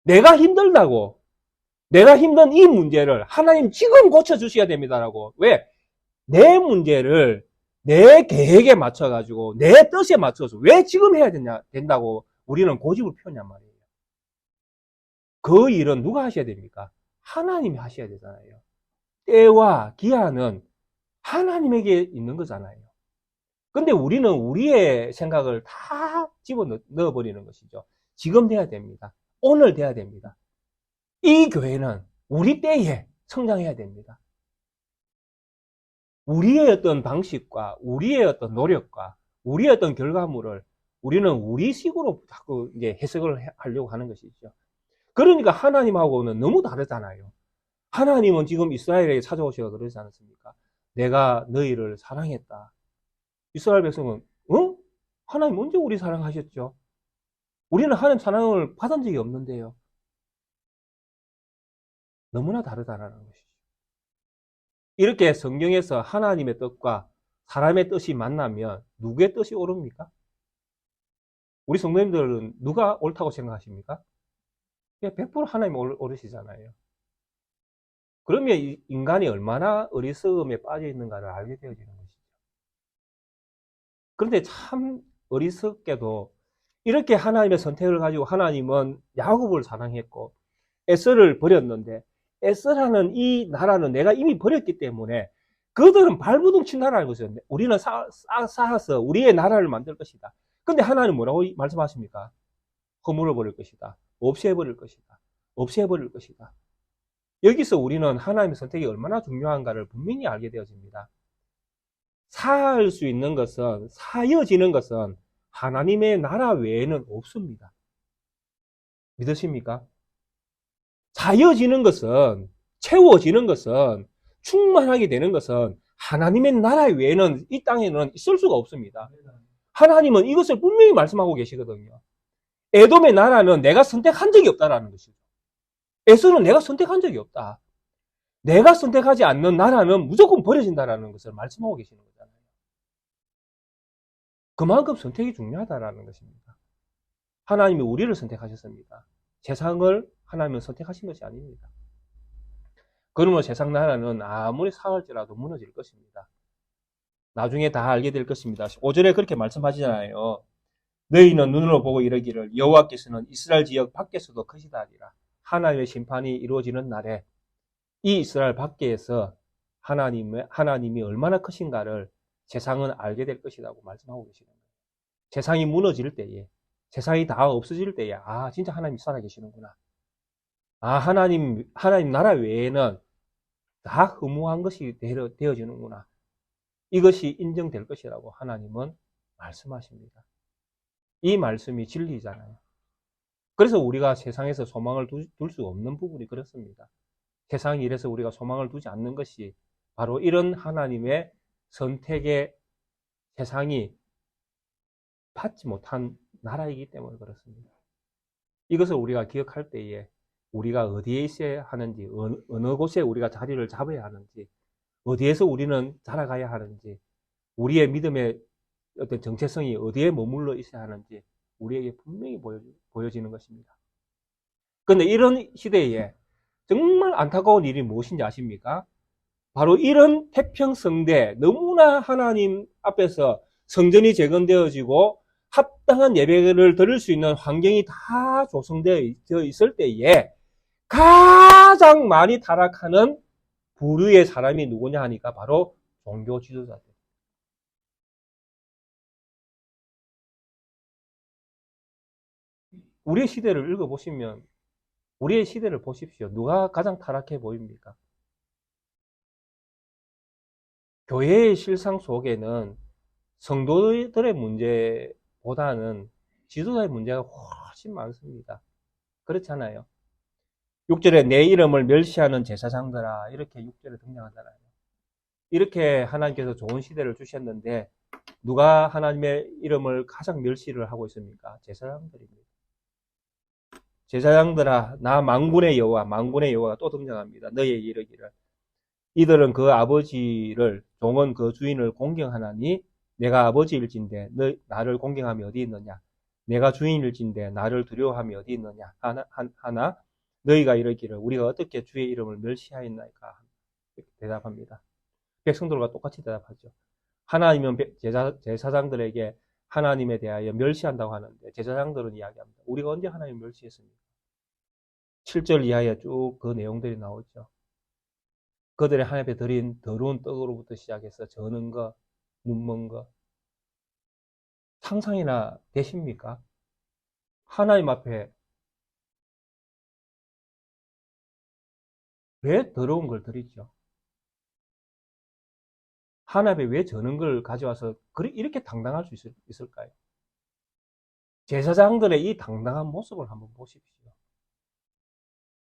내가 힘들다고, 내가 힘든 이 문제를 하나님 지금 고쳐주셔야 됩니다라고. 왜? 내 문제를 내 계획에 맞춰가지고 내 뜻에 맞춰서 왜 지금 해야 된다고 우리는 고집을 펴냔 말이에요. 그 일은 누가 하셔야 됩니까? 하나님이 하셔야 되잖아요. 때와 기한은 하나님에게 있는 거잖아요. 근데 우리는 우리의 생각을 다 집어넣어버리는 것이죠. 지금 돼야 됩니다. 오늘 돼야 됩니다. 이 교회는 우리 때에 성장해야 됩니다. 우리의 어떤 방식과 우리의 어떤 노력과 우리의 어떤 결과물을 우리는 우리식으로 자꾸 이제 해석을 하려고 하는 것이죠. 그러니까 하나님하고는 너무 다르잖아요. 하나님은 지금 이스라엘에게 찾아오셔서 그러지 않았습니까? 내가 너희를 사랑했다. 이스라엘 백성은 하나님 언제 우리 사랑하셨죠? 우리는 하나님 사랑을 받은 적이 없는데요. 너무나 다르다는 것이죠. 이렇게 성경에서 하나님의 뜻과 사람의 뜻이 만나면 누구의 뜻이 옳습니까? 우리 성도님들은 누가 옳다고 생각하십니까? 100% 하나님 옳으시잖아요. 그러면 인간이 얼마나 어리석음에 빠져 있는가를 알게 되어지는 것이죠. 그런데 참 어리석게도 이렇게 하나님의 선택을 가지고 하나님은 야곱을 사랑했고 에서를 버렸는데 에서라는 이 나라는 내가 이미 버렸기 때문에 그들은 발부둥 친 나라라는 것이죠. 우리는 쌓아서 우리의 나라를 만들 것이다. 근데 하나님은 뭐라고 말씀하십니까? 허물어 버릴 것이다. 없애버릴 것이다. 없애버릴 것이다. 여기서 우리는 하나님의 선택이 얼마나 중요한가를 분명히 알게 되어집니다. 사할 수 있는 것은, 사여지는 것은 하나님의 나라 외에는 없습니다. 믿으십니까? 사여지는 것은, 채워지는 것은, 충만하게 되는 것은 하나님의 나라 외에는 이 땅에는 있을 수가 없습니다. 하나님은 이것을 분명히 말씀하고 계시거든요. 에돔의 나라는 내가 선택한 적이 없다라는 것이죠. 에서는 내가 선택한 적이 없다. 내가 선택하지 않는 나라는 무조건 버려진다라는 것을 말씀하고 계시는 거잖아요. 그만큼 선택이 중요하다라는 것입니다. 하나님이 우리를 선택하셨습니다. 세상을 하나님은 선택하신 것이 아닙니다. 그러므로 세상 나라는 아무리 사할지라도 무너질 것입니다. 나중에 다 알게 될 것입니다. 5절에 그렇게 말씀하시잖아요. 너희는 눈으로 보고 이르기를 여호와께서는 이스라엘 지역 밖에서도 크시다 하리라. 하나님의 심판이 이루어지는 날에 이 이스라엘 밖에서 하나님이 얼마나 크신가를 세상은 알게 될 것이라고 말씀하고 계시는 거예요. 세상이 무너질 때에, 세상이 다 없어질 때에, 진짜 하나님이 살아계시는구나. 하나님 나라 외에는 다 허무한 것이 되어지는구나. 이것이 인정될 것이라고 하나님은 말씀하십니다. 이 말씀이 진리잖아요. 그래서 우리가 세상에서 소망을 둘 수 없는 부분이 그렇습니다. 세상이 이래서 우리가 소망을 두지 않는 것이 바로 이런 하나님의 선택의 세상이 받지 못한 나라이기 때문에 그렇습니다. 이것을 우리가 기억할 때에 우리가 어디에 있어야 하는지, 어느 곳에 우리가 자리를 잡아야 하는지, 어디에서 우리는 자라가야 하는지, 우리의 믿음의 어떤 정체성이 어디에 머물러 있어야 하는지 우리에게 분명히 보여지는 것입니다. 그런데 이런 시대에 정말 안타까운 일이 무엇인지 아십니까? 바로 이런 태평성대, 너무나 하나님 앞에서 성전이 재건되어지고 합당한 예배를 드릴 수 있는 환경이 다 조성되어 있을 때에 가장 많이 타락하는 부류의 사람이 누구냐 하니까 바로 종교 지도자들. 우리의 시대를 읽어보시면 우리의 시대를 보십시오. 누가 가장 타락해 보입니까? 교회의 실상 속에는 성도들의 문제보다는 지도자의 문제가 훨씬 많습니다. 그렇잖아요. 6절에 내 이름을 멸시하는 제사장들아 이렇게 6절에 등장하잖아요. 이렇게 하나님께서 좋은 시대를 주셨는데 누가 하나님의 이름을 가장 멸시를 하고 있습니까? 제사장들입니다. 제사장들아 나 만군의 여호와가 또 등장합니다. 너희에게 이르기를 이들은 그 아버지를 종은 그 주인을 공경하나니 내가 아버지일진데 나를 공경함이 어디 있느냐 내가 주인일진데 나를 두려워함이 어디 있느냐 하나 너희가 이르기를 우리가 어떻게 주의 이름을 멸시하였나이까 대답합니다. 백성들과 똑같이 대답하죠. 하나님은 제사장들에게 하나님에 대하여 멸시한다고 하는데 제사장들은 이야기합니다. 우리가 언제 하나님을 멸시했습니까? 7절 이하에 쭉 그 내용들이 나오죠. 그들의 하나님 앞에 드린 더러운 떡으로부터 시작해서 저는 것, 눈먼 것 상상이나 되십니까? 하나님 앞에 왜 더러운 걸 드리죠? 하나님 앞에 왜 저는 걸 가져와서 이렇게 당당할 수 있을까요? 제사장들의 이 당당한 모습을 한번 보십시오.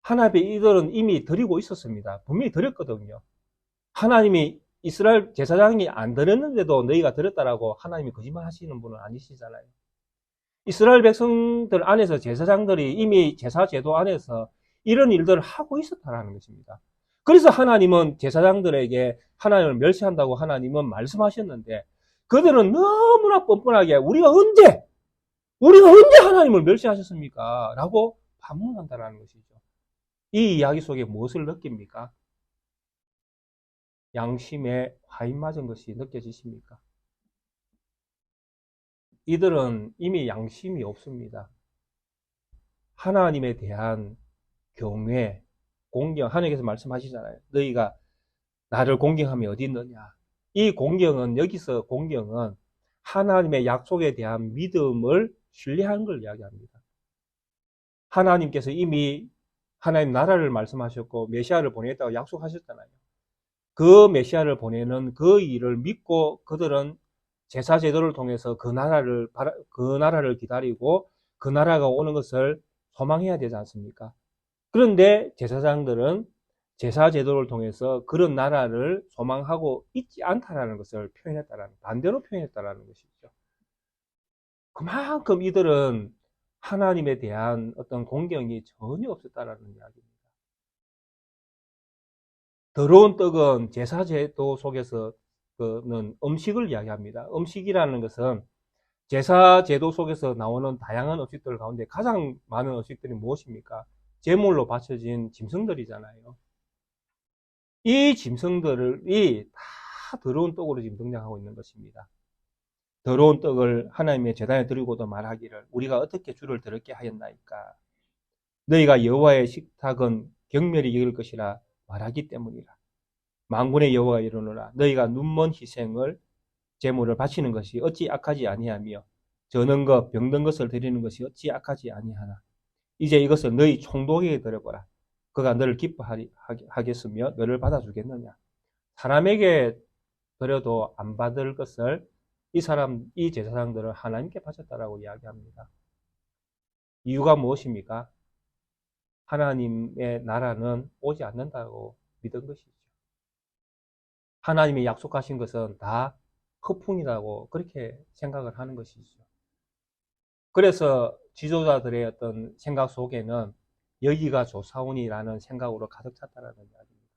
하나님 앞에 이들은 이미 드리고 있었습니다. 분명히 드렸거든요. 하나님이 이스라엘 제사장이 안 드렸는데도 너희가 드렸다라고 하나님이 거짓말 하시는 분은 아니시잖아요. 이스라엘 백성들 안에서 제사장들이 이미 제사 제도 안에서 이런 일들을 하고 있었다는 것입니다. 그래서 하나님은 제사장들에게 하나님을 멸시한다고 하나님은 말씀하셨는데 그들은 너무나 뻔뻔하게 우리가 언제 하나님을 멸시하셨습니까? 라고 반문한다는 것이죠. 이 이야기 속에 무엇을 느낍니까? 양심에 화인 맞은 것이 느껴지십니까? 이들은 이미 양심이 없습니다. 하나님에 대한 경외, 공경, 하나님께서 말씀하시잖아요. 너희가 나를 공경함이 어디 있느냐. 이 공경은, 여기서 공경은 하나님의 약속에 대한 믿음을 신뢰하는 걸 이야기합니다. 하나님께서 이미 하나님 나라를 말씀하셨고 메시아를 보내겠다고 약속하셨잖아요. 그 메시아를 보내는 그 일을 믿고 그들은 제사 제도를 통해서 그 나라를 기다리고 그 나라가 오는 것을 소망해야 되지 않습니까? 그런데 제사장들은 제사 제도를 통해서 그런 나라를 소망하고 있지 않다라는 것을 반대로 표현했다라는 것이죠. 그만큼 이들은 하나님에 대한 어떤 공경이 전혀 없었다라는 이야기입니다. 더러운 떡은 제사 제도 속에서는 음식을 이야기합니다. 음식이라는 것은 제사 제도 속에서 나오는 다양한 음식들 가운데 가장 많은 음식들이 무엇입니까? 제물로 바쳐진 짐승들이잖아요. 이 짐승들이 다 더러운 떡으로 지금 등장하고 있는 것입니다. 더러운 떡을 하나님의 제단에 드리고도 말하기를 우리가 어떻게 주를 더럽게 하였나이까? 너희가 여호와의 식탁은 경멸히 여길 것이라 말하기 때문이라. 만군의 여호와가 이르노라 너희가 눈먼 희생을 제물을 바치는 것이 어찌 악하지 아니하며 저는 것 병든 것을 드리는 것이 어찌 악하지 아니하나. 이제 이것을 너희 총독에게 드려보라. 그가 너를 기뻐하겠으며 너를 받아주겠느냐. 사람에게 드려도 안 받을 것을 이 제사장들은 하나님께 바쳤다라고 이야기합니다. 이유가 무엇입니까? 하나님의 나라는 오지 않는다고 믿은 것이죠. 하나님이 약속하신 것은 다 허풍이라고 그렇게 생각을 하는 것이죠. 그래서 지도자들의 어떤 생각 속에는 여기가 좋사오니라는 생각으로 가득 찼다는 이야기입니다.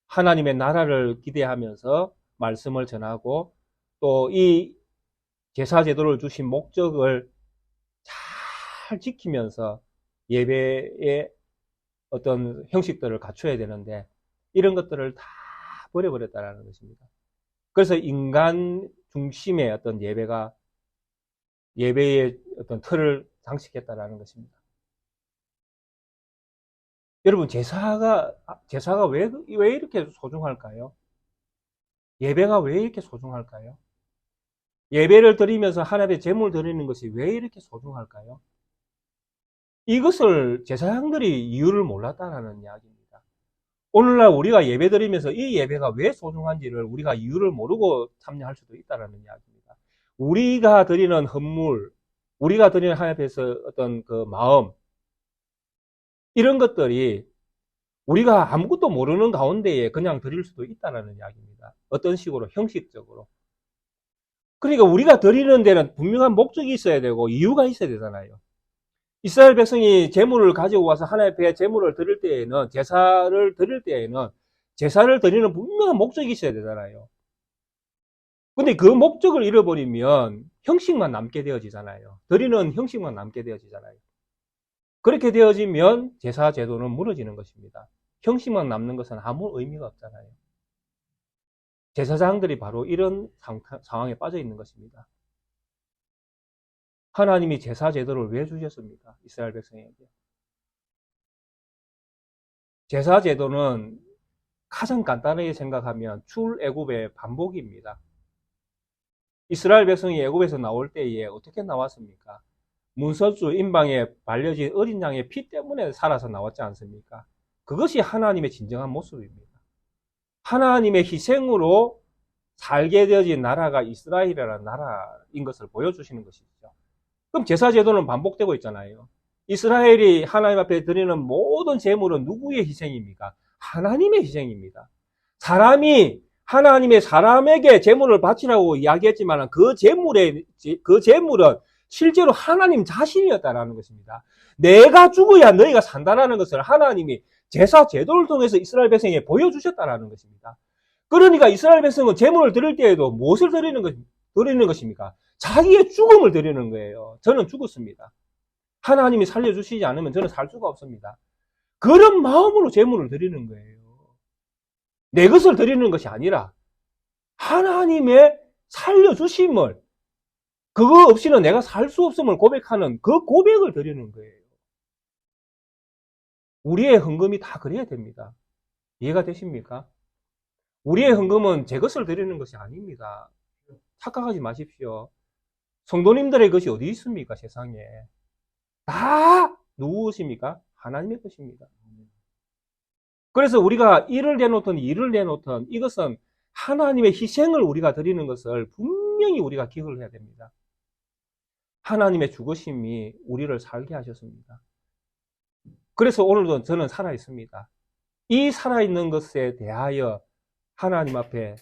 하나님의 나라를 기대하면서 말씀을 전하고 또 이 제사 제도를 주신 목적을 잘 지키면서 예배의 어떤 형식들을 갖춰야 되는데 이런 것들을 다 버려버렸다는 것입니다. 그래서 인간 중심의 어떤 예배의 어떤 틀을 장식했다는 것입니다. 여러분, 제사가 왜 이렇게 소중할까요? 예배가 왜 이렇게 소중할까요? 예배를 드리면서 하나님의 제물 드리는 것이 왜 이렇게 소중할까요? 이것을 제사장들이 이유를 몰랐다는 이야기입니다. 오늘날 우리가 예배 드리면서 이 예배가 왜 소중한지를 우리가 이유를 모르고 참여할 수도 있다는 이야기입니다. 우리가 드리는 헌물, 우리가 드리는 하나님 앞에서 어떤 그 마음, 이런 것들이 우리가 아무것도 모르는 가운데에 그냥 드릴 수도 있다는 이야기입니다. 어떤 식으로? 형식적으로. 그러니까 우리가 드리는 데는 분명한 목적이 있어야 되고 이유가 있어야 되잖아요. 이스라엘 백성이 제물을 가지고 와서 하나님 앞에 제물을 드릴 때에는, 제사를 드릴 때에는 제사를 드리는 분명한 목적이 있어야 되잖아요. 근데 그 목적을 잃어버리면 형식만 남게 되어지잖아요. 드리는 형식만 남게 되어지잖아요. 그렇게 되어지면 제사 제도는 무너지는 것입니다. 형식만 남는 것은 아무 의미가 없잖아요. 제사장들이 바로 이런 상황에 빠져 있는 것입니다. 하나님이 제사 제도를 왜 주셨습니까? 이스라엘 백성에게. 제사 제도는 가장 간단하게 생각하면 출애굽의 반복입니다. 이스라엘 백성이 애굽에서 나올 때에 어떻게 나왔습니까? 문설주 임방에 발려진 어린 양의 피 때문에 살아서 나왔지 않습니까? 그것이 하나님의 진정한 모습입니다. 하나님의 희생으로 살게 되어진 나라가 이스라엘이라는 나라인 것을 보여주시는 것이죠. 그럼 제사 제도는 반복되고 있잖아요. 이스라엘이 하나님 앞에 드리는 모든 제물은 누구의 희생입니까? 하나님의 희생입니다. 사람이 하나님의 사람에게 제물을 바치라고 이야기했지만 그 제물은 실제로 하나님 자신이었다라는 것입니다. 내가 죽어야 너희가 산다라는 것을 하나님이 제사 제도를 통해서 이스라엘 백성에게 보여주셨다라는 것입니다. 그러니까 이스라엘 백성은 제물을 드릴 때에도 무엇을 드리는 것입니까? 자기의 죽음을 드리는 거예요. 저는 죽었습니다. 하나님이 살려주시지 않으면 저는 살 수가 없습니다. 그런 마음으로 제물을 드리는 거예요. 내 것을 드리는 것이 아니라 하나님의 살려주심을, 그거 없이는 내가 살 수 없음을 고백하는 그 고백을 드리는 거예요. 우리의 헌금이 다 그래야 됩니다. 이해가 되십니까? 우리의 헌금은 제 것을 드리는 것이 아닙니다. 착각하지 마십시오. 성도님들의 것이 어디 있습니까? 세상에. 다 누구십니까? 하나님의 것입니다. 그래서 우리가 일을 내놓든 일을 내놓든 이것은 하나님의 희생을 우리가 드리는 것을 분명히 우리가 기억을 해야 됩니다. 하나님의 죽으심이 우리를 살게 하셨습니다. 그래서 오늘도 저는 살아있습니다. 이 살아있는 것에 대하여 하나님 앞에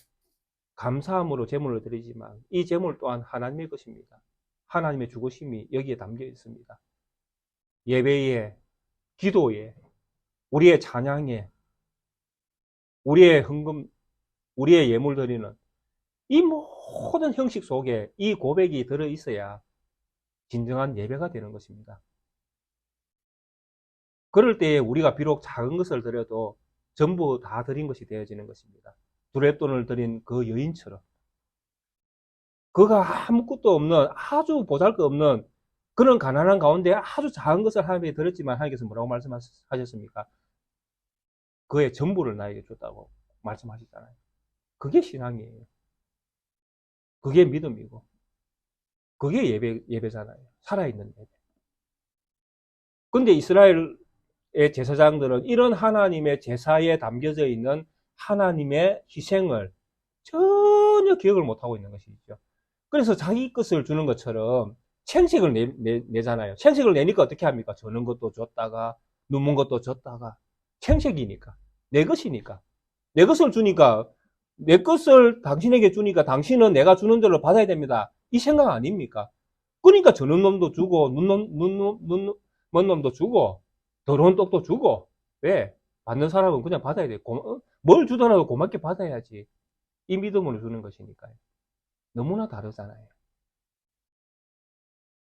감사함으로 제물을 드리지만 이 제물 또한 하나님의 것입니다. 하나님의 죽으심이 여기에 담겨 있습니다. 예배에, 기도에, 우리의 찬양에, 우리의 헌금, 우리의 예물 드리는 이 모든 형식 속에 이 고백이 들어있어야 진정한 예배가 되는 것입니다. 그럴 때에 우리가 비록 작은 것을 드려도 전부 다 드린 것이 되어지는 것입니다. 두렛돈을 드린 그 여인처럼. 그가 아무것도 없는, 아주 보잘것없는 그런 가난한 가운데 아주 작은 것을 하나님께 드렸지만 하나님께서 뭐라고 말씀하셨습니까? 그의 전부를 나에게 줬다고 말씀하시잖아요. 그게 신앙이에요. 그게 믿음이고 그게 예배잖아요. 살아있는 예배. 근데 이스라엘의 제사장들은 이런 하나님의 제사에 담겨져 있는 하나님의 희생을 전혀 기억을 못하고 있는 것이죠. 그래서 자기 것을 주는 것처럼 챙색을 내잖아요. 챙색을 내니까 어떻게 합니까? 저는 것도 줬다가 눈먼 것도 줬다가 챙색이니까 내 것이니까 내 것을 주니까 내 것을 당신에게 주니까 당신은 내가 주는 대로 받아야 됩니다. 이 생각 아닙니까? 그러니까 저는 놈도 주고 먼 놈도 주고 더러운 떡도 주고 왜? 받는 사람은 그냥 받아야 돼. 뭘 주더라도 고맙게 받아야지. 이 믿음으로 주는 것이니까요. 너무나 다르잖아요.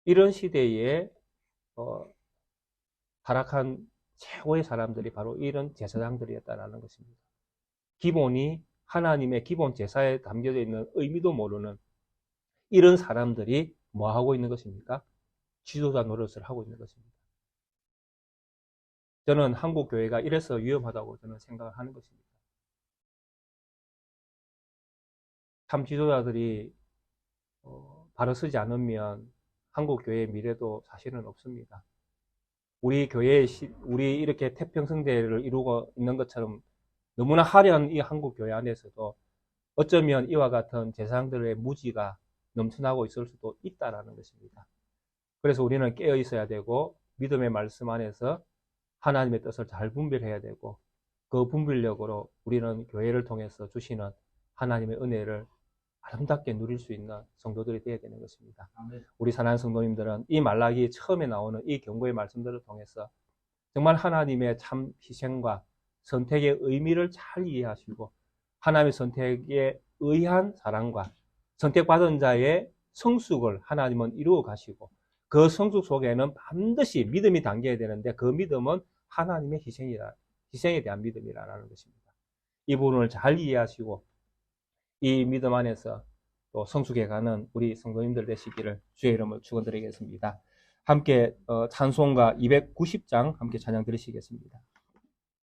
이런 시대에 타락한 최고의 사람들이 바로 이런 제사장들이었다는 것입니다. 기본이 하나님의 기본 제사에 담겨져 있는 의미도 모르는 이런 사람들이 뭐 하고 있는 것입니까? 지도자 노릇을 하고 있는 것입니다. 저는 한국 교회가 이래서 위험하다고 저는 생각을 하는 것입니다. 참 지도자들이 바로 서지 않으면 한국 교회의 미래도 사실은 없습니다. 우리 우리 이렇게 태평성대를 이루고 있는 것처럼 너무나 화려한 이 한국 교회 안에서도 어쩌면 이와 같은 제사장들의 무지가 넘쳐나고 있을 수도 있다라는 것입니다. 그래서 우리는 깨어 있어야 되고 믿음의 말씀 안에서 하나님의 뜻을 잘 분별해야 되고 그 분별력으로 우리는 교회를 통해서 주시는 하나님의 은혜를 아름답게 누릴 수 있는 성도들이 되어야 되는 것입니다. 아멘. 우리 사랑하는 성도님들은 이 말라기 처음에 나오는 이 경고의 말씀들을 통해서 정말 하나님의 참 희생과 선택의 의미를 잘 이해하시고 하나님의 선택에 의한 사랑과 선택받은 자의 성숙을 하나님은 이루어 가시고 그 성숙 속에는 반드시 믿음이 담겨야 되는데 그 믿음은 하나님의 희생에 대한 믿음이라는 것입니다. 이 부분을 잘 이해하시고 이 믿음 안에서 또 성숙해가는 우리 성도님들 되시기를 주의 이름으로 축원드리겠습니다. 함께 찬송가 290장 함께 찬양 드리시겠습니다.